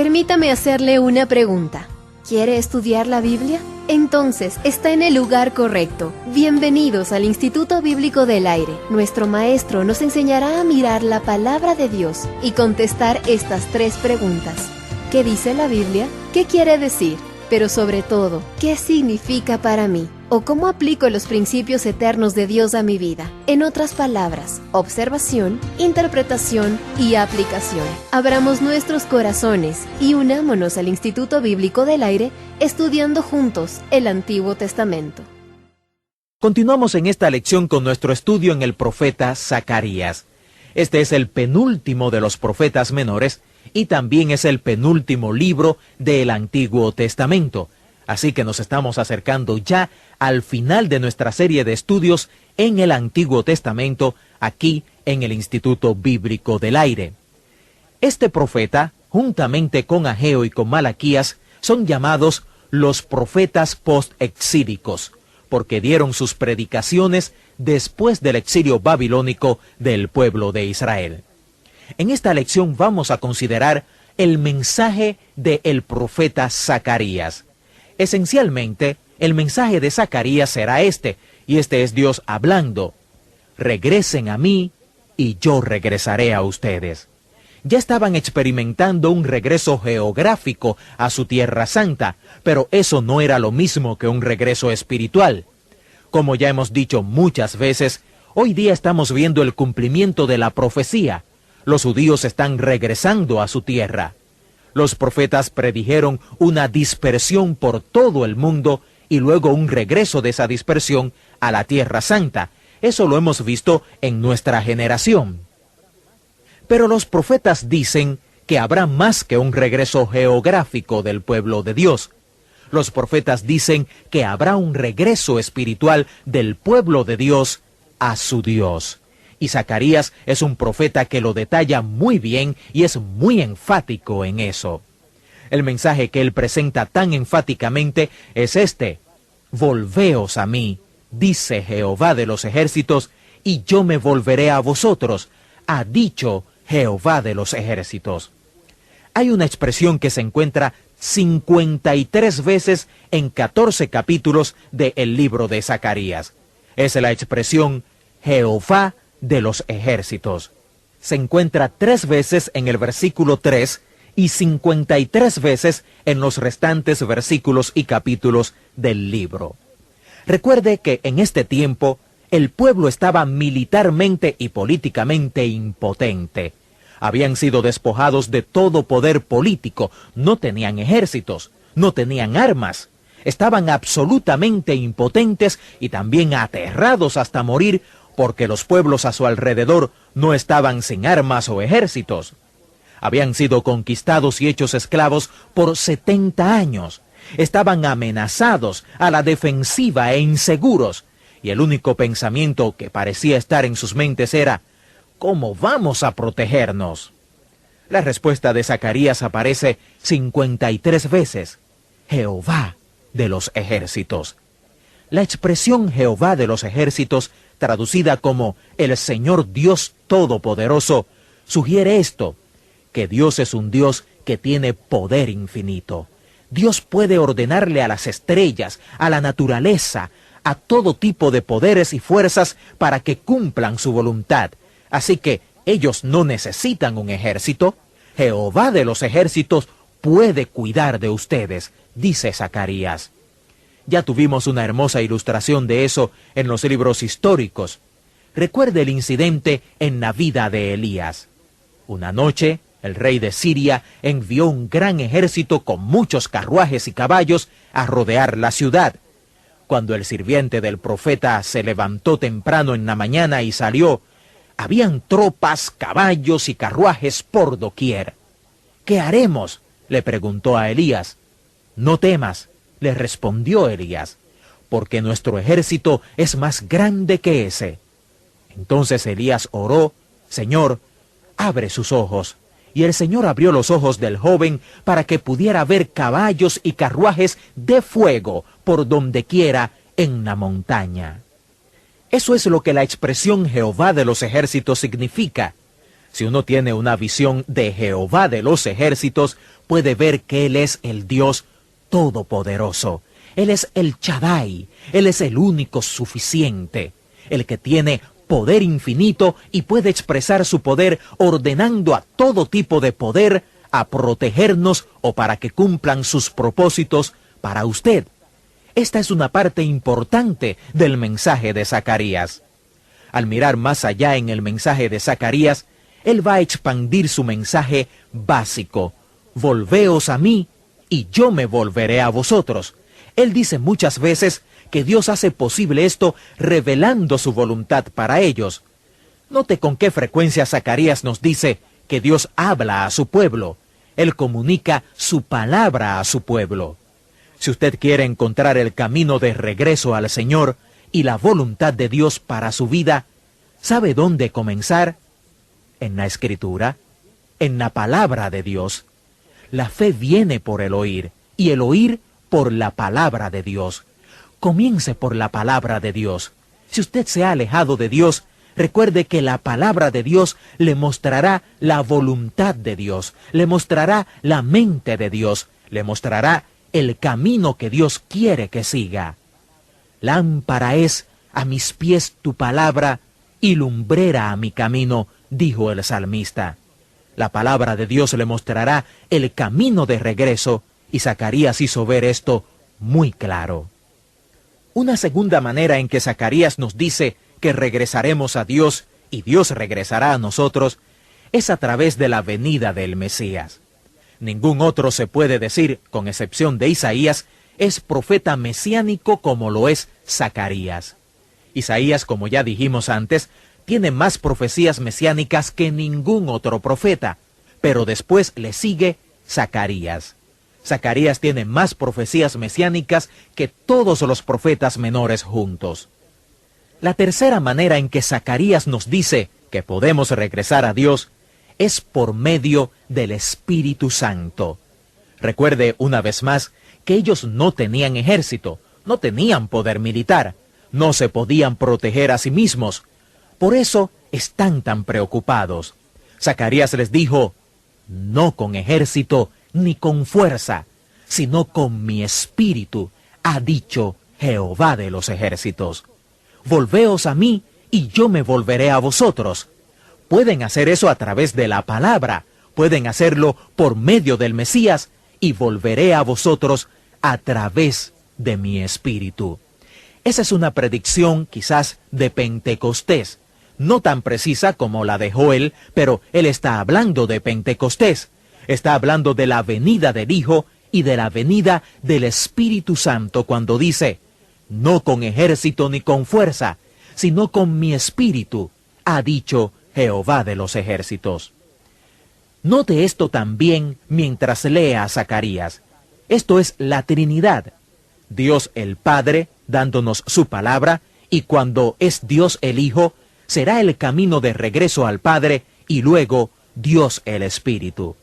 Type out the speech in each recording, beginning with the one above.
Permítame hacerle una pregunta. ¿Quiere estudiar la Biblia? Entonces, está en el lugar correcto. Bienvenidos al Instituto Bíblico del Aire. Nuestro maestro nos enseñará a mirar la palabra de Dios y contestar estas 3 preguntas. ¿Qué dice la Biblia? ¿Qué quiere decir? Pero sobre todo, ¿qué significa para mí? ¿O cómo aplico los principios eternos de Dios a mi vida? En otras palabras, observación, interpretación y aplicación. Abramos nuestros corazones y unámonos al Instituto Bíblico del Aire estudiando juntos el Antiguo Testamento. Continuamos en esta lección con nuestro estudio en el profeta Zacarías. Este es el penúltimo de los profetas menores y también es el penúltimo libro del Antiguo Testamento. Así que nos estamos acercando ya al final de nuestra serie de estudios en el Antiguo Testamento, aquí en el Instituto Bíblico del Aire. Este profeta, juntamente con Ageo y con Malaquías, son llamados los profetas post-exílicos, porque dieron sus predicaciones después del exilio babilónico del pueblo de Israel. En esta lección vamos a considerar el mensaje del profeta Zacarías. Esencialmente, el mensaje de Zacarías será este, y este es Dios hablando: regresen a mí, y yo regresaré a ustedes. Ya estaban experimentando un regreso geográfico a su tierra santa, pero eso no era lo mismo que un regreso espiritual. Como ya hemos dicho muchas veces, hoy día estamos viendo el cumplimiento de la profecía. Los judíos están regresando a su tierra. Los profetas predijeron una dispersión por todo el mundo y luego un regreso de esa dispersión a la Tierra Santa. Eso lo hemos visto en nuestra generación. Pero los profetas dicen que habrá más que un regreso geográfico del pueblo de Dios. Los profetas dicen que habrá un regreso espiritual del pueblo de Dios a su Dios. Y Zacarías es un profeta que lo detalla muy bien y es muy enfático en eso. El mensaje que él presenta tan enfáticamente es este: volveos a mí, dice Jehová de los ejércitos, y yo me volveré a vosotros, ha dicho Jehová de los ejércitos. Hay una expresión que se encuentra 53 veces en 14 capítulos del libro de Zacarías. Es la expresión Jehová de los ejércitos. Se encuentra 3 veces en el versículo 3 y 53 veces en los restantes versículos y capítulos del libro. Recuerde que en este tiempo el pueblo estaba militarmente y políticamente impotente. Habían sido despojados de todo poder político, no tenían ejércitos, no tenían armas, estaban absolutamente impotentes y también aterrados hasta morir, porque los pueblos a su alrededor no estaban sin armas o ejércitos. Habían sido conquistados y hechos esclavos por 70 años. Estaban amenazados, a la defensiva e inseguros. Y el único pensamiento que parecía estar en sus mentes era: ¿cómo vamos a protegernos? La respuesta de Zacarías aparece 53 veces: Jehová de los ejércitos. La expresión Jehová de los ejércitos, traducida como el Señor Dios Todopoderoso, sugiere esto: que Dios es un Dios que tiene poder infinito. Dios puede ordenarle a las estrellas, a la naturaleza, a todo tipo de poderes y fuerzas para que cumplan su voluntad. Así que ellos no necesitan un ejército. Jehová de los ejércitos puede cuidar de ustedes, dice Zacarías. Ya tuvimos una hermosa ilustración de eso en los libros históricos. Recuerde el incidente en la vida de Elías. Una noche, el rey de Siria envió un gran ejército con muchos carruajes y caballos a rodear la ciudad. Cuando el sirviente del profeta se levantó temprano en la mañana y salió, habían tropas, caballos y carruajes por doquier. ¿Qué haremos?, le preguntó a Elías. No temas, le respondió Elías, porque nuestro ejército es más grande que ese. Entonces Elías oró: Señor, abre sus ojos. Y el Señor abrió los ojos del joven para que pudiera ver caballos y carruajes de fuego por donde quiera en la montaña. Eso es lo que la expresión Jehová de los ejércitos significa. Si uno tiene una visión de Jehová de los ejércitos, puede ver que Él es el Dios todopoderoso. Él es el Shaddai, Él es el único suficiente, el que tiene poder infinito y puede expresar su poder ordenando a todo tipo de poder a protegernos o para que cumplan sus propósitos para usted. Esta es una parte importante del mensaje de Zacarías. Al mirar más allá en el mensaje de Zacarías, él va a expandir su mensaje básico. Volveos a mí, y yo me volveré a vosotros. Él dice muchas veces que Dios hace posible esto revelando su voluntad para ellos. Note con qué frecuencia Zacarías nos dice que Dios habla a su pueblo. Él comunica su palabra a su pueblo. Si usted quiere encontrar el camino de regreso al Señor y la voluntad de Dios para su vida, ¿sabe dónde comenzar? En la Escritura, en la palabra de Dios. La fe viene por el oír, y el oír por la palabra de Dios. Comience por la palabra de Dios. Si usted se ha alejado de Dios, recuerde que la palabra de Dios le mostrará la voluntad de Dios, le mostrará la mente de Dios, le mostrará el camino que Dios quiere que siga. Lámpara es a mis pies tu palabra y lumbrera a mi camino, dijo el salmista. La palabra de Dios le mostrará el camino de regreso, y Zacarías hizo ver esto muy claro. Una segunda manera en que Zacarías nos dice que regresaremos a Dios y Dios regresará a nosotros es a través de la venida del Mesías. Ningún otro se puede decir, con excepción de Isaías, es profeta mesiánico como lo es Zacarías. Isaías, como ya dijimos antes, tiene más profecías mesiánicas que ningún otro profeta, pero después le sigue Zacarías. Zacarías tiene más profecías mesiánicas que todos los profetas menores juntos. La tercera manera en que Zacarías nos dice que podemos regresar a Dios es por medio del Espíritu Santo. Recuerde una vez más que ellos no tenían ejército, no tenían poder militar, no se podían proteger a sí mismos. Por eso están tan preocupados. Zacarías les dijo, no con ejército ni con fuerza, sino con mi espíritu, ha dicho Jehová de los ejércitos. Volveos a mí, y yo me volveré a vosotros. Pueden hacer eso a través de la palabra, pueden hacerlo por medio del Mesías, y volveré a vosotros a través de mi espíritu. Esa es una predicción quizás de Pentecostés, no tan precisa como la de Joel, pero él está hablando de Pentecostés. Está hablando de la venida del Hijo y de la venida del Espíritu Santo cuando dice, no con ejército ni con fuerza, sino con mi espíritu, ha dicho Jehová de los ejércitos. Note esto también mientras lea a Zacarías. Esto es la Trinidad. Dios el Padre dándonos su palabra, y cuando es Dios el Hijo, será el camino de regreso al Padre, y luego Dios el Espíritu.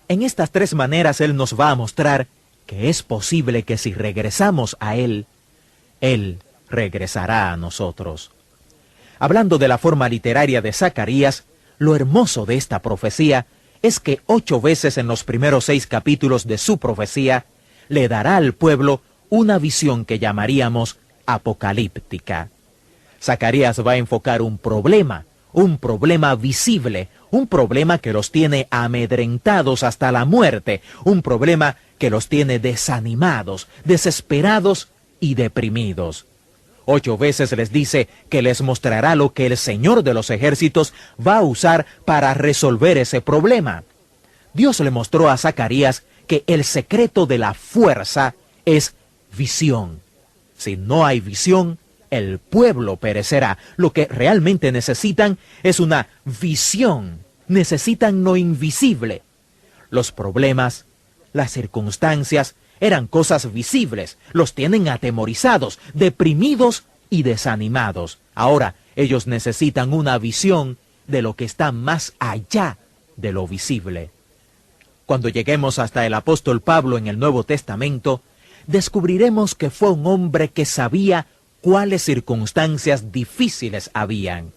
En estas tres maneras Él nos va a mostrar que es posible que si regresamos a Él, Él regresará a nosotros. Hablando de la forma literaria de Zacarías, lo hermoso de esta profecía es que 8 veces en los primeros 6 capítulos de su profecía le dará al pueblo una visión que llamaríamos apocalíptica. Zacarías va a enfocar un problema visible, un problema que los tiene amedrentados hasta la muerte, un problema que los tiene desanimados, desesperados y deprimidos. 8 veces les dice que les mostrará lo que el Señor de los ejércitos va a usar para resolver ese problema. Dios le mostró a Zacarías que el secreto de la fuerza es visión. Si no hay visión, el pueblo perecerá. Lo que realmente necesitan es una visión. Necesitan lo invisible. Los problemas, las circunstancias, eran cosas visibles. Los tienen atemorizados, deprimidos y desanimados. Ahora, ellos necesitan una visión de lo que está más allá de lo visible. Cuando lleguemos hasta el apóstol Pablo en el Nuevo Testamento, descubriremos que fue un hombre que sabía cuáles circunstancias difíciles habían.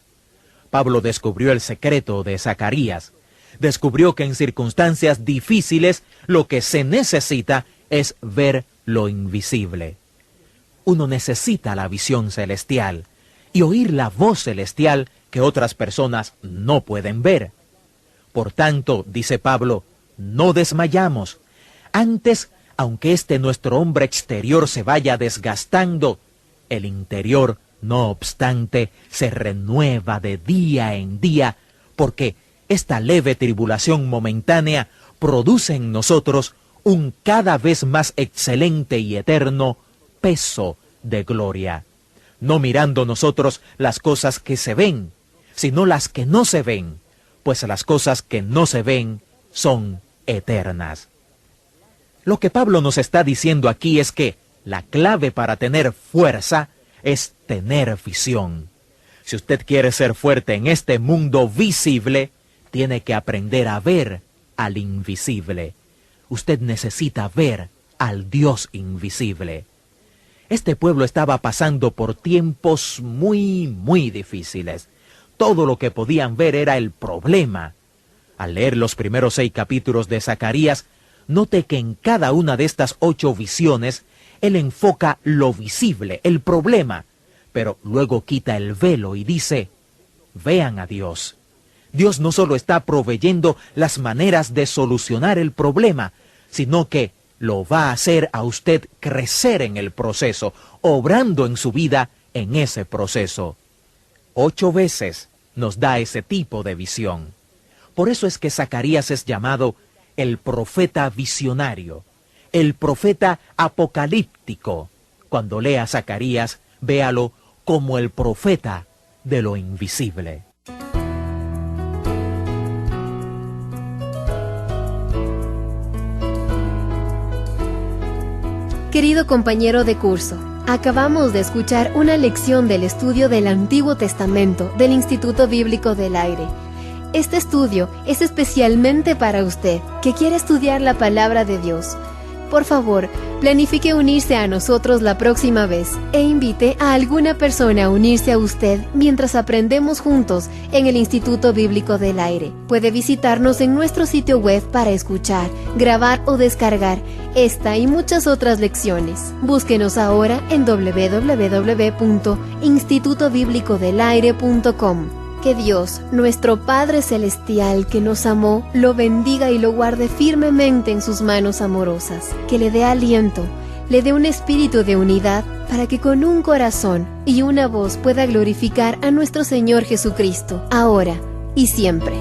Pablo descubrió el secreto de Zacarías. Descubrió que en circunstancias difíciles lo que se necesita es ver lo invisible. Uno necesita la visión celestial y oír la voz celestial que otras personas no pueden ver. Por tanto, dice Pablo, no desmayamos. Antes, aunque nuestro hombre exterior se vaya desgastando, el interior, no obstante, se renueva de día en día, porque esta leve tribulación momentánea produce en nosotros un cada vez más excelente y eterno peso de gloria, no mirando nosotros las cosas que se ven, sino las que no se ven, pues las cosas que no se ven son eternas. Lo que Pablo nos está diciendo aquí es que la clave para tener fuerza es tener visión. Si usted quiere ser fuerte en este mundo visible, tiene que aprender a ver al invisible. Usted necesita ver al Dios invisible. Este pueblo estaba pasando por tiempos muy difíciles. Todo lo que podían ver era el problema. Al leer los primeros 6 capítulos de Zacarías, note que en cada una de estas 8 visiones, él enfoca lo visible, el problema, pero luego quita el velo y dice, vean a Dios. Dios no solo está proveyendo las maneras de solucionar el problema, sino que lo va a hacer a usted crecer en el proceso, obrando en su vida en ese proceso. 8 veces nos da ese tipo de visión. Por eso es que Zacarías es llamado el profeta visionario, el profeta apocalíptico. Cuando lea Zacarías, véalo como el profeta de lo invisible. Querido compañero de curso, acabamos de escuchar una lección del estudio del Antiguo Testamento del Instituto Bíblico del Aire. Este estudio es especialmente para usted, que quiere estudiar la palabra de Dios. Por favor, planifique unirse a nosotros la próxima vez e invite a alguna persona a unirse a usted mientras aprendemos juntos en el Instituto Bíblico del Aire. Puede visitarnos en nuestro sitio web para escuchar, grabar o descargar esta y muchas otras lecciones. Búsquenos ahora en www.institutobiblicodelaire.com. Que Dios, nuestro Padre Celestial que nos amó, lo bendiga y lo guarde firmemente en sus manos amorosas. Que le dé aliento, le dé un espíritu de unidad para que con un corazón y una voz pueda glorificar a nuestro Señor Jesucristo, ahora y siempre.